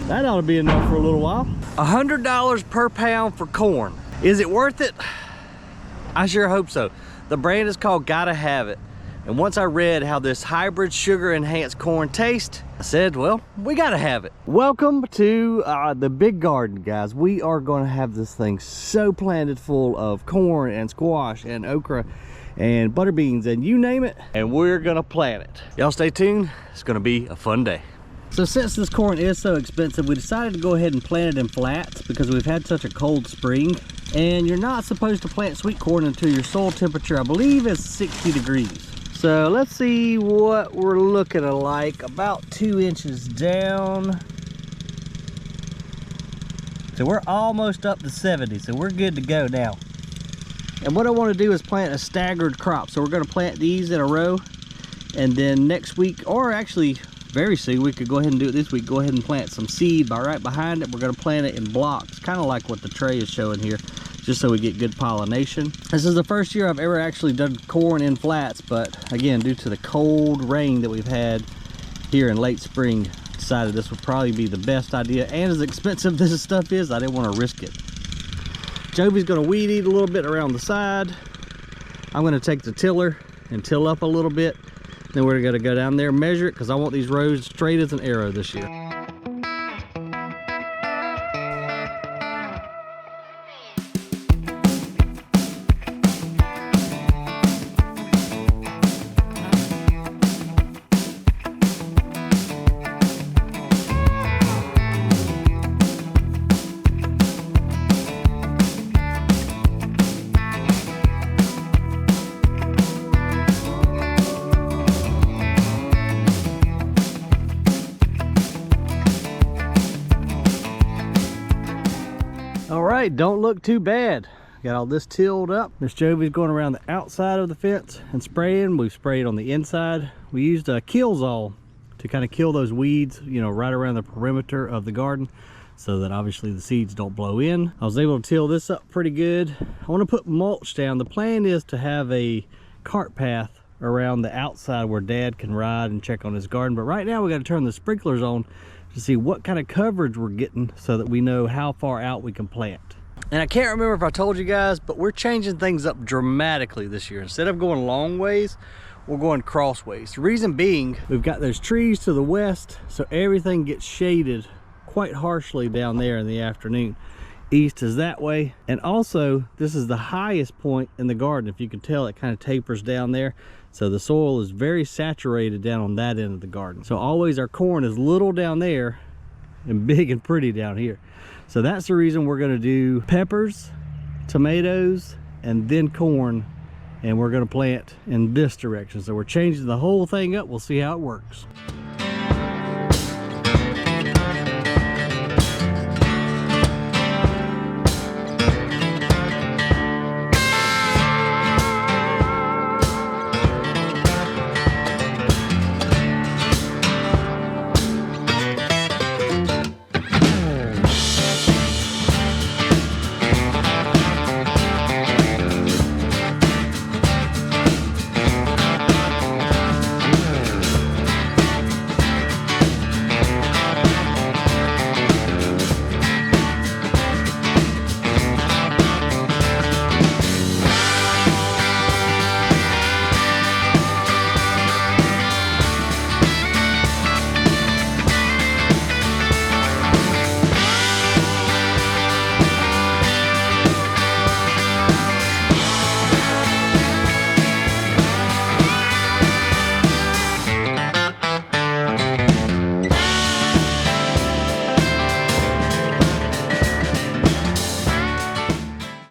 That ought to be enough for a little while. $100 per pound for corn. Is it worth it? I sure hope so. The brand is called Gotta Have It. And once I read how this hybrid sugar enhanced corn tastes, I said, well, we gotta have it. Welcome to the big garden, guys. We are gonna have this thing so planted full of corn and squash and okra and butter beans and you name it, and we're gonna plant it. Y'all stay tuned. It's gonna be a fun day. So since this corn is so expensive, we decided to go ahead and plant it in flats because we've had such a cold spring. And you're not supposed to plant sweet corn until your soil temperature, I believe, is 60 degrees. So let's see what we're looking at, like about 2 inches down. So we're almost up to 70, so we're good to go now. And what I want to do is plant a staggered crop. So we're going to plant these in a row, and then next week, or actually very soon, we could go ahead and do it this week, go ahead and plant some seed right behind it. We're going to plant it in blocks, kind of like what the tray is showing here, just so we get good pollination. This is the first year I've ever actually done corn in flats, but again, due to the cold rain that we've had here in late spring, decided this would probably be the best idea. And as expensive this stuff is, I didn't want to risk it. Jovie's going to weed eat a little bit around the side. I'm going to take the tiller and till up a little bit. Then we're going to go down there and measure it because I want these rows straight as an arrow this year. All right, don't look too bad. Got all this tilled up. Miss Jovie's going around the outside of the fence and spraying. We've sprayed on the inside. We used a Killzall to kind of kill those weeds, you know, right around the perimeter of the garden, so that obviously the seeds don't blow in. I was able to till this up pretty good. I want to put mulch down. The plan is to have a cart path around the outside where Dad can ride and check on his garden. But right now we got to turn the sprinklers on to see what kind of coverage we're getting so that we know how far out we can plant. And I can't remember if I told you guys, but we're changing things up dramatically this year. Instead of going long ways, we're going crossways. The reason being, we've got those trees to the west, so everything gets shaded quite harshly down there in the afternoon. East is that way, and also this is the highest point in the garden. If you can tell, it kind of tapers down there, so the soil is very saturated down on that end of the garden. So always our corn is little down there and big and pretty down here. So that's the reason we're going to do peppers, tomatoes, and then corn, and we're going to plant in this direction. So we're changing the whole thing up. We'll see how it works.